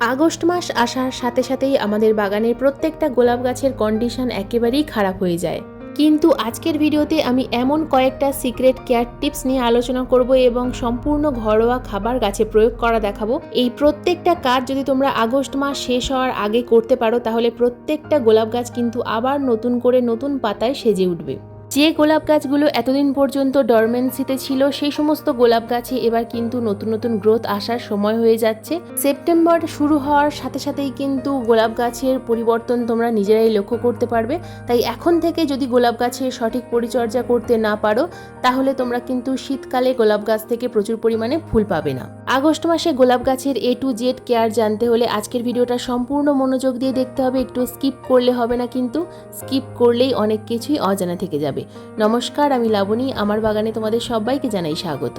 August মাস আসার সাথে সাথেই আমাদের বাগানের প্রত্যেকটা গোলাপ গাছের কন্ডিশন একেবারেই খারাপ হয়ে যায়। কিন্তু আজকের ভিডিওতে আমি এমন কয়েকটা সিক্রেট কেয়ার টিপস নিয়ে আলোচনা করব এবং সম্পূর্ণ ঘরোয়া খাবার গাছে প্রয়োগ করা দেখাবো। এই প্রত্যেকটা কাজ যদি তোমরা আগস্ট মাস শেষ হওয়ার আগে করতে পারো তাহলে প্রত্যেকটা গোলাপ গাছ কিন্তু আবার নতুন করে নতুন পাতায় সেজে উঠবে। যে গোলাপ গাছগুলো এতদিন পর্যন্ত ডরমেন্সিতে ছিল সেই সমস্ত গোলাপ গাছে এবার কিন্তু নতুন নতুন গ্রোথ আসার সময় হয়ে যাচ্ছে। সেপ্টেম্বর শুরু হওয়ার সাথে সাথেই কিন্তু গোলাপ গাছের পরিবর্তন তোমরা নিজেরাই লক্ষ্য করতে পারবে। তাই এখন থেকে যদি গোলাপ গাছের সঠিক পরিচর্যা করতে না পারো তাহলে তোমরা কিন্তু শীতকালে গোলাপ গাছ থেকে প্রচুর পরিমাণে ফুল পাবে না। আগস্ট মাসে গোলাপ গাছের A to Z কেয়ার জানতে হলে আজকের ভিডিওটা সম্পূর্ণ মনোযোগ দিয়ে দেখতে হবে, একটু স্কিপ করলে হবে না, কিন্তু স্কিপ করলেই অনেক কিছুই অজানা থেকে যাবে। নমস্কার, আমি লাবণী, আমার বাগানে তোমাদের সবাইকে জানাই স্বাগত।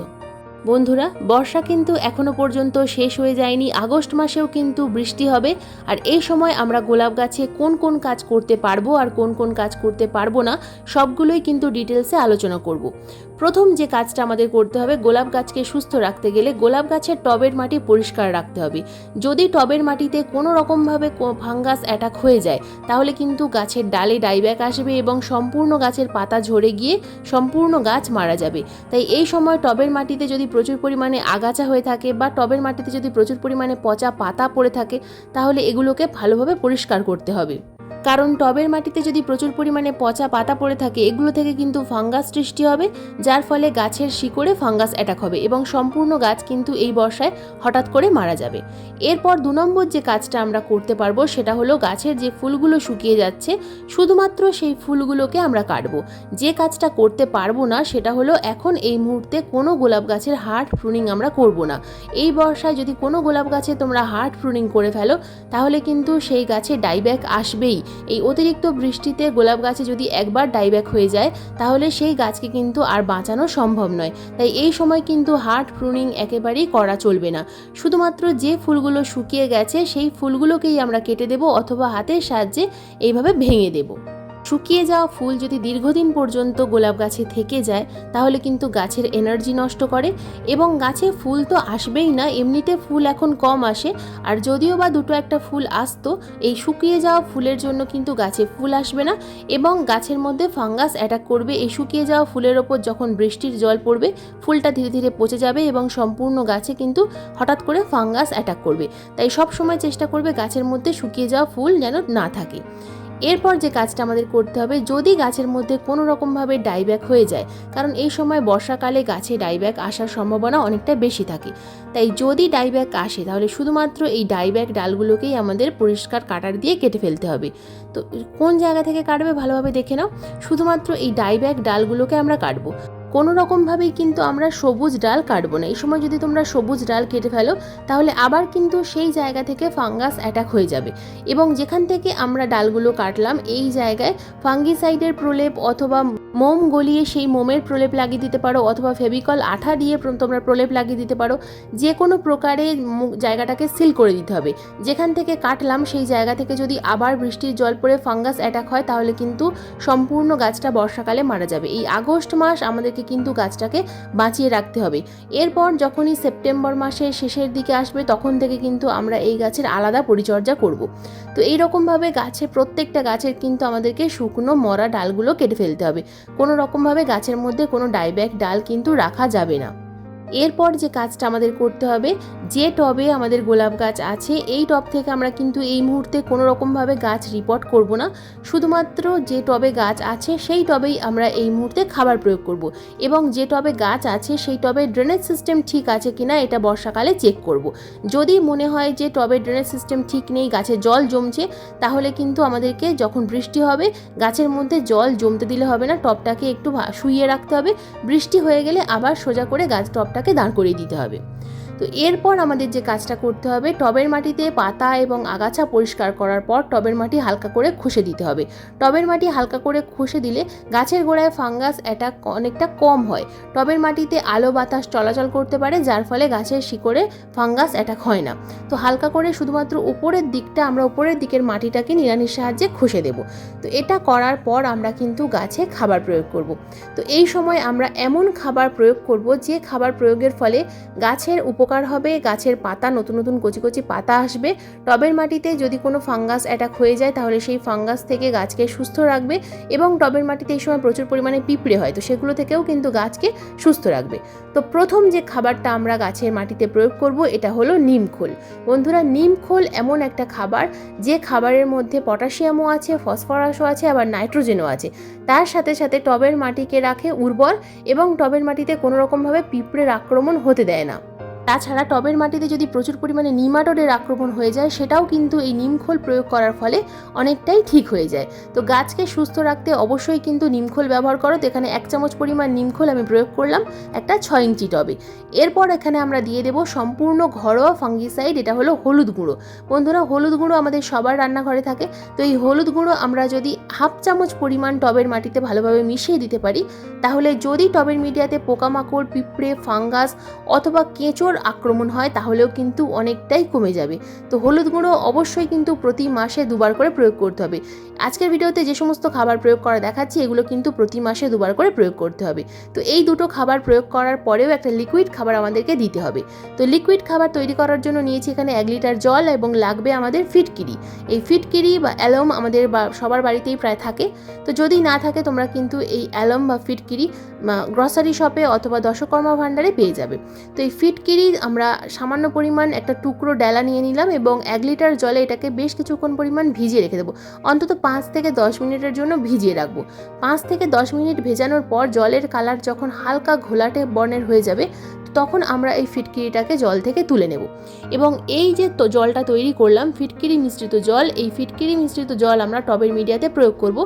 বন্ধুরা, বর্ষা কিন্তু এখনো পর্যন্ত শেষ হয়ে যায়নি, আগস্ট মাসেও কিন্তু বৃষ্টি হবে। আর এই সময় আমরা গোলাপ গাছে কোন কোন কাজ করতে পারবো আর কোন কোন কাজ করতে পারবো না সবগুলোই কিন্তু ডিটেলসে আলোচনা করব। প্রথম যে কাজটা আমাদের করতে হবে, গোলাপ গাছকে সুস্থ রাখতে গেলে গোলাপ গাছের টবের মাটি পরিষ্কার রাখতে হবে। যদি টবের মাটিতে কোনো রকমভাবে ফাঙ্গাস অ্যাটাক হয়ে যায় তাহলে কিন্তু গাছের ডালে ডাইব্যাক আসবে এবং সম্পূর্ণ গাছের পাতা ঝরে গিয়ে সম্পূর্ণ গাছ মারা যাবে। তাই এই সময় টবের মাটিতে যদি প্রচুর পরিমাণে আগাছা হয়ে থাকে বা টবের মাটিতে যদি প্রচুর পরিমাণে পচা পাতা পড়ে থাকে তাহলে এগুলোকে ভালোভাবে পরিষ্কার করতে হবে। কারণ টবের মাটিতে যদি প্রচুর পরিমাণে পচা পাতা পড়ে থাকে এগুলো থেকে কিন্তু ফাঙ্গাস সৃষ্টি হবে, যার ফলে গাছের শিকড়ে ফাঙ্গাস অ্যাটাক হবে এবং সম্পূর্ণ গাছ কিন্তু এই বর্ষায় হঠাৎ করে মারা যাবে। এরপর 2 নম্বর যে কাজটা আমরা করতে পারবো সেটা হলো গাছের যে ফুলগুলো শুকিয়ে যাচ্ছে শুধুমাত্র সেই ফুলগুলোকে আমরা কাটবো। যে কাজটা করতে পারবো না সেটা হলো এখন এই মুহূর্তে কোনো গোলাপ গাছের হার্ড প্রুনিং আমরা করব না। এই বর্ষায় যদি কোনো গোলাপ গাছে তোমরা হার্ড প্রুনিং করে ফেলো তাহলে কিন্তু সেই গাছে ডাইব্যাক আসবেই। এই অতিরিক্ত বৃষ্টিতে গোলাপ গাছে যদি একবার ডাইব্যাক হয়ে যায় তাহলে সেই গাছকে কিন্তু আর বাঁচানো সম্ভব নয়। তাই এই সময় কিন্তু হার্ড প্রুনিং একেবারেই করা চলবে না। শুধুমাত্র যে ফুলগুলো শুকিয়ে গেছে সেই ফুলগুলোকেই আমরা কেটে দেব অথবা হাতের সাহায্যে এইভাবে ভেঙে দেব। শুকিয়ে যাওয়া ফুল যদি দীর্ঘদিন পর্যন্ত গোলাপ গাছে থেকে যায় তাহলে কিন্তু গাছের এনার্জি নষ্ট করে এবং গাছে ফুল তো আসবেই না, এমনিতে ফুল এখন কম আসে। আর যদিও বা 2-1টা ফুল আসতো, এই শুকিয়ে যাওয়া ফুলের জন্য কিন্তু গাছে ফুল আসবে না এবং গাছের মধ্যে ফাঙ্গাস অ্যাটাক করবে। এই শুকিয়ে যাওয়া ফুলের ওপর যখন বৃষ্টির জল পড়বে ফুলটা ধীরে ধীরে পচে যাবে এবং সম্পূর্ণ গাছে কিন্তু হঠাৎ করে ফাঙ্গাস অ্যাটাক করবে। তাই সব সময় চেষ্টা করবে গাছের মধ্যে শুকিয়ে যাওয়া ফুল যেন না থাকে। এরপর যে কাজটা আমাদের করতে হবে, যদি গাছের মধ্যে কোনো রকমভাবে ডাইব্যাক হয়ে যায়, কারণ এই সময় বর্ষাকালে গাছে ডাইব্যাক আসার সম্ভাবনা অনেকটা বেশি থাকে, তাই যদি ডাইব্যাক আসে তাহলে শুধুমাত্র এই ডাইব্যাক ডালগুলোকেই আমাদের পরিষ্কার কাটার দিয়ে কেটে ফেলতে হবে। তো কোন জায়গা থেকে কাটবে ভালোভাবে দেখে নাও। শুধুমাত্র এই ডাইব্যাক ডালগুলোকে আমরা কাটবো, কোনো রকমভাবেই কিন্তু আমরা সবুজ ডাল কাটবো না। এই সময় যদি তোমরা সবুজ ডাল কেটে ফেলো তাহলে আবার কিন্তু সেই জায়গা থেকে ফাঙ্গাস অ্যাটাক হয়ে যাবে এবং যেখান থেকে আমরা ডালগুলো কাটলাম এই জায়গায় ফাঙ্গিসাইডের প্রলেপ অথবা মোম গলিয়ে সেই মোমের প্রলেপ লাগিয়ে দিতে পারো অথবা ফেভিকল আঠা দিয়ে তোমরা প্রলেপ লাগিয়ে দিতে পারো। যে কোনো প্রকারে জায়গাটাকে সিল করে দিতে হবে। যেখান থেকে কাটলাম সেই জায়গা থেকে যদি আবার বৃষ্টির জল পড়ে ফাঙ্গাস অ্যাটাক হয় তাহলে কিন্তু সম্পূর্ণ গাছটা বর্ষাকালে মারা যাবে। এই আগস্ট মাস আমাদেরকে কিন্তু গাছটাকে বাঁচিয়ে রাখতে হবে। এরপর যখনই সেপ্টেম্বর মাসের শেষের দিকে আসবে তখন থেকে কিন্তু আমরা এই গাছের আলাদা পরিচর্যা করব। তো এইরকমভাবে গাছে প্রত্যেকটা গাছের কিন্তু আমাদেরকে শুকনো মরা ডালগুলো কেটে ফেলতে হবে। কোনো রকমভাবে গাছের মধ্যে কোনো ডাইব্যাক ডাল কিন্তু রাখা যাবে না। এরপর যে কাজটা আমাদের করতে হবে, যে টবে আমাদের গোলাপ গাছ আছে এই টব থেকে আমরা কিন্তু এই মুহূর্তে কোনো রকমভাবে গাছ রিপোর্ট করব না। শুধুমাত্র যে টবে গাছ আছে সেই টবেই আমরা এই মুহূর্তে খাবার প্রয়োগ করব এবং যে টবে গাছ আছে সেই টবে ড্রেনেজ সিস্টেম ঠিক আছে কিনা এটা বর্ষাকালে চেক করব। যদি মনে হয় যে টবের ড্রেনেজ সিস্টেম ঠিক নেই, গাছে জল জমছে, তাহলে কিন্তু আমাদেরকে যখন বৃষ্টি হবে গাছের মধ্যে জল জমতে দিলে হবে না, টবটাকে একটু শুইয়ে রাখতে হবে। বৃষ্টি হয়ে গেলে আবার সোজা করে টবটাকে দাঁড় করিয়ে দিতে হবে। তো এরপর আমাদের যে কাজটা করতে হবে, টবের মাটিতে পাতা এবং আগাছা পরিষ্কার করার পর টবের মাটি হালকা করে ঘষে দিতে হবে। টবের মাটি হালকা করে ঘষে দিলে গাছের গোড়ায় ফাঙ্গাস অ্যাটাক অনেকটা কম হয়। টবের মাটিতে আলো বাতাস চলাচল করতে পারে, যার ফলে গাছের শিকড়ে ফাঙ্গাস অ্যাটাক হয় না। তো হালকা করে শুধুমাত্র উপরের দিকটা আমরা উপরের দিকের মাটিটাকে নিড়ানির সাহায্যে ঘষে দেব। তো এটা করার পর আমরা কিন্তু গাছে খাবার প্রয়োগ করব। তো এই সময় আমরা এমন খাবার প্রয়োগ করব যে খাবার প্রয়োগের ফলে গাছের উপকার উপকার হবে, গাছের পাতা নতুন নতুন কচি কচি পাতা আসবে। টবের মাটিতে যদি কোনো ফাঙ্গাস অ্যাটাক হয়ে যায় তাহলে সেই ফাঙ্গাস থেকে গাছকে সুস্থ রাখবে, এবং টবের মাটিতে এই সময় প্রচুর পরিমাণে পিঁপড়ে হয়, তো সেগুলো থেকেও কিন্তু গাছকে সুস্থ রাখবে। তো প্রথম যে খাবারটা আমরা গাছের মাটিতে প্রয়োগ করব এটা হলো নিমখোল। বন্ধুরা, নিমখোল এমন একটা খাবার যে খাবারের মধ্যে পটাশিয়ামও আছে, ফসফরাসও আছে, আবার নাইট্রোজেনও আছে। তার সাথে সাথে টবের মাটিকে রাখে উর্বর, এবং টবের মাটিতে কোনো রকমভাবে পিঁপড়ের আক্রমণ হতে দেয় না। তাছাড়া টবের মাটিতে যদি প্রচুর পরিমাণে নিমাটোডের আক্রমণ হয়ে যায় সেটাও কিন্তু এই নিমখোল প্রয়োগ করার ফলে অনেকটাই ঠিক হয়ে যায়। তো গাছকে সুস্থ রাখতে অবশ্যই কিন্তু নিমখোল ব্যবহার করো। তো এখানে 1 চামচ পরিমাণ নিমখোল আমি প্রয়োগ করলাম একটা 6 ইঞ্চি টবে। এরপর এখানে আমরা দিয়ে দেব সম্পূর্ণ ঘরোয়া ফাঙ্গিসাইড, এটা হলো হলুদ গুঁড়ো। বন্ধুরা, হলুদ গুঁড়ো আমাদের সবার রান্নাঘরে থাকে, তো এই হলুদ গুঁড়ো আমরা যদি 1/2 চামচ পরিমাণ টবের মাটিতে ভালোভাবে মিশিয়ে দিতে পারি, তাহলে যদি টবের মিডিয়াতে পোকামাকড়, পিঁপড়ে, ফাঙ্গাস অথবা কেঁচোর আক্রমণ হয় তাহলেও কিন্তু অনেকটাই কমে যাবে। তো হলুদ গুঁড়ো অবশ্যই কিন্তু প্রতি মাসে 2 বার করে প্রয়োগ করতে হবে। আজকের ভিডিওতে যে সমস্ত খাবার প্রয়োগ করা দেখাচ্ছি এগুলো কিন্তু প্রতি মাসে 2 বার করে প্রয়োগ করতে হবে। তো এই দুটো খাবার প্রয়োগ করার পরেও একটা লিকুইড খাবার আমাদেরকে দিতে হবে। তো লিকুইড খাবার তৈরি করার জন্য নিয়েছি এখানে 1 লিটার জল, এবং লাগবে আমাদের ফিটকিরি। এই ফিটকিরি বা অ্যালম আমাদের সবার বাড়িতেই প্রায় থাকে। তো যদি না থাকে তোমরা কিন্তু এই অ্যালম বা ফিটকিরি গ্রসারি শপে অথবা দশকর্মা ভাণ্ডারে পেয়ে যাবে। তো এই ফিটকিরি আমরা সামান্য পরিমাণ একটা টুকরো ডালা নিয়ে নিলাম, এবং 1 লিটার জলে এটাকে বেশ কিছুক্ষণ পরিমাণ ভিজিয়ে রেখে দেবো। অন্তত 5 থেকে 10 মিনিটের জন্য ভিজিয়ে রাখবো। 5 থেকে 10 মিনিট ভেজানোর পর জলের কালার যখন হালকা ঘোলাটে বর্ণের হয়ে যাবে তখন আমরা এই ফিটকিরিটাকে জল থেকে তুলে নেব। এবং এই যে জলটা তৈরি করলাম ফিটকিরি মিশ্রিত জল, এই ফিটকিরি মিশ্রিত জল আমরা টবের মিডিয়াতে প্রয়োগ করব।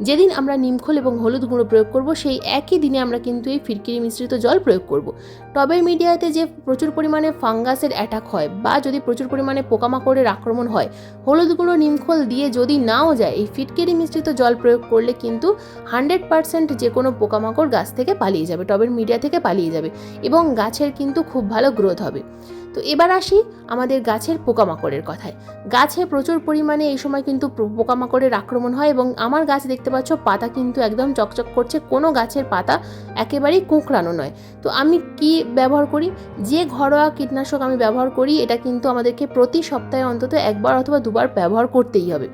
যেদিন আমরা নিমখোল এবং হলুদ গুঁড়ো প্রয়োগ করব সেই একই দিনে আমরা কিন্তু এই ফিটকিরি মিশ্রিত জল প্রয়োগ করব। টবের মিডিয়াতে যে প্রচুর পরিমাণে ফাঙ্গাসের অ্যাটাক হয় বা যদি প্রচুর পরিমাণে পোকামাকড়ের আক্রমণ হয়, হলুদ গুঁড়ো নিমখোল দিয়ে যদি নাও যায়, এই ফিটকিরি মিশ্রিত জল প্রয়োগ করলে কিন্তু 100% যে কোনো পোকামাকড় গাছ থেকে পালিয়ে যাবে, টবের মিডিয়া থেকে পালিয়ে যাবে, এবং গাছের কিন্তু খুব ভালো গ্রোথ হবে। তো এবার আসি আমাদের গাছের পোকামাকড়ের কথায়। গাছে প্রচুর পরিমাণে এই সময় কিন্তু পোকামাকড়ের আক্রমণ হয়, এবং আমার গাছ দেখতে পাচ্ছ পাতা কিন্তু একদম চকচক করছে, কোনো গাছের পাতা একেবারেই কোঁকড়ানো নয়। তো আমি কি ব্যবহার করি, যে ঘরোয়া কীটনাশক আমি ব্যবহার করি এটা কিন্তু আমাদেরকে প্রতি সপ্তাহে অন্তত 1 বার অথবা 2 বার ব্যবহার করতেই হবে।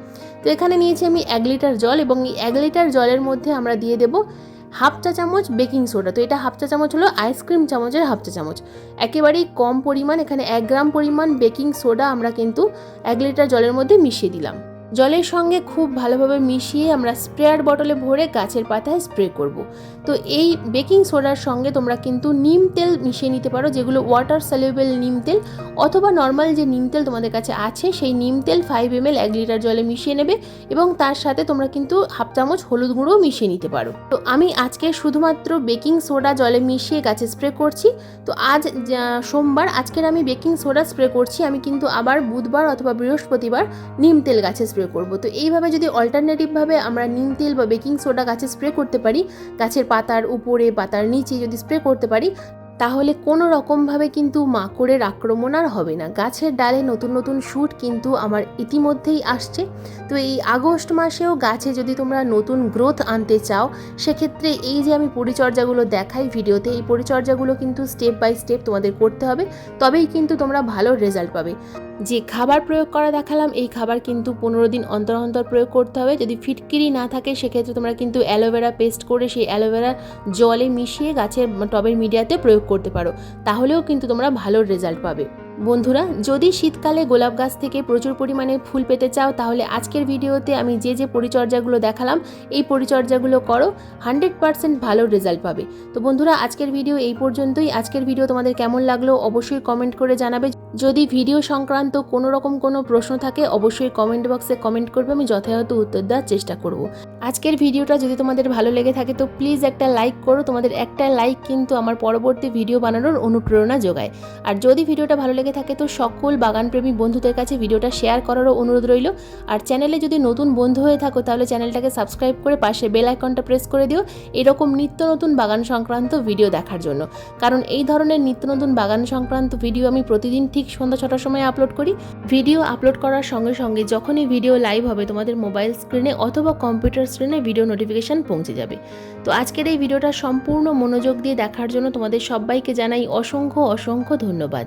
তো এখানে নিয়েছি আমি 1 লিটার জল, এবং এই 1 লিটার জলের মধ্যে আমরা দিয়ে দেব 1/2 চা চামচ বেকিং সোডা। তো এটা 1/2 চা চামচ হলো আইসক্রিম চামচের 1/2 চা চামচ, একেবারেই কম পরিমাণ। এখানে 1 গ্রাম পরিমাণ বেকিং সোডা আমরা কিন্তু 1 লিটার জলের মধ্যে মিশিয়ে দিলাম। জলের সঙ্গে খুব ভালোভাবে মিশিয়ে আমরা স্প্রেয়ার বটলে ভরে গাছের পাতায় স্প্রে করব। তো এই বেকিং সোডার সঙ্গে তোমরা কিন্তু নিম তেল মিশিয়ে নিতে পারো, যেগুলো ওয়াটার সলিউবল নিম তেল, অথবা নর্মাল যে নিম তেল তোমাদের কাছে আছে সেই নিম তেল 5 ml 1 লিটার জলে মিশিয়ে নেবে, এবং তার সাথে তোমরা কিন্তু 1/2 চামচ হলুদ গুঁড়োও মিশিয়ে নিতে পারো। তো আমি আজকে শুধুমাত্র বেকিং সোডা জলে মিশিয়ে গাছে স্প্রে করছি। তো আজ সোমবার, আজকের আমি বেকিং সোডা স্প্রে করছি, আমি কিন্তু আবার বুধবার অথবা বৃহস্পতিবার নিম তেল গাছে স্প্রে করব। তো এইভাবে যদি অল্টারনেটিভভাবে আমরা নিম তেল বা বেকিং সোডা গাছে স্প্রে করতে পারি, গাছের পাতার উপরে পাতার নিচে যদি স্প্রে করতে পারি, তাহলে কোনো রকমভাবে কিন্তু মাকড়ের আক্রমণ আর হবে না। গাছের ডালে নতুন নতুন শুট কিন্তু আমার ইতিমধ্যেই আসছে। তো এই আগস্ট মাসেও গাছে যদি তোমরা নতুন গ্রোথ আনতে চাও, সেক্ষেত্রে এই যে আমি পরিচর্যাগুলো দেখাই ভিডিওতে, এই পরিচর্যাগুলো কিন্তু স্টেপ বাই স্টেপ তোমাদের করতে হবে, তবেই কিন্তু তোমরা ভালো রেজাল্ট পাবে। যে খাবার প্রয়োগ করা দেখালাম এই খাবার কিন্তু 15 দিন অন্তর অন্তর প্রয়োগ করতে হবে। যদি ফিটকিরি না থাকে সেক্ষেত্রে তোমরা কিন্তু অ্যালোভেরা পেস্ট করে সেই অ্যালোভেরা জলে মিশিয়ে গাছের টবের মিডিয়াতে প্রয়োগ করতে পারো, তাহলেও কিন্তু তোমরা ভালো রেজাল্ট পাবে। বন্ধুরা, যদি শীতকালে গোলাপ গাছ থেকে প্রচুর পরিমাণে ফুল পেতে চাও, তাহলে আজকের ভিডিওতে আমি যে যে পরিচর্যাগুলো দেখালাম এই পরিচর্যাগুলো করো, 100% ভালো রেজাল্ট পাবে। তো বন্ধুরা, আজকের ভিডিও এই পর্যন্তই। আজকের ভিডিও তোমাদের কেমন লাগলো অবশ্যই কমেন্ট করে জানাবে। যদি ভিডিও সংক্রান্ত কোনো রকম কোনো প্রশ্ন থাকে অবশ্যই কমেন্ট বক্সে কমেন্ট করবে, আমি যথাযথ উত্তর দেওয়ার চেষ্টা করব। আজকের ভিডিওটা যদি তোমাদের ভালো লেগে থাকে তো প্লিজ একটা লাইক করো। তোমাদের একটা লাইক কিন্তু আমার পরবর্তী ভিডিও বানানোর অনুপ্রেরণা যোগায়। আর যদি ভিডিওটা ভালো লেগে থাকে তো সকল বাগানপ্রেমী বন্ধুদের কাছে ভিডিওটা শেয়ার করারও অনুরোধ রইল। আর চ্যানেলে যদি নতুন বন্ধু হয়ে থাকো তাহলে চ্যানেলটাকে সাবস্ক্রাইব করে পাশে বেল আইকনটা প্রেস করে দিও এরকম নিত্য নতুন বাগান সংক্রান্ত ভিডিও দেখার জন্য। কারণ এই ধরনের নিত্য নতুন বাগান সংক্রান্ত ভিডিও আমি প্রতিদিন ঠিক সন্ধ্যা 6টার সময় আপলোড করি। ভিডিও আপলোড করার সঙ্গে সঙ্গে যখনই ভিডিও লাইভ হবে তোমাদের মোবাইল স্ক্রিনে অথবা কম্পিউটার স্ক্রিনে ভিডিও নোটিফিকেশান পৌঁছে যাবে। তো আজকের এই ভিডিওটা সম্পূর্ণ মনোযোগ দিয়ে দেখার জন্য তোমাদের সবাইকে জানাই অসংখ্য অসংখ্য ধন্যবাদ।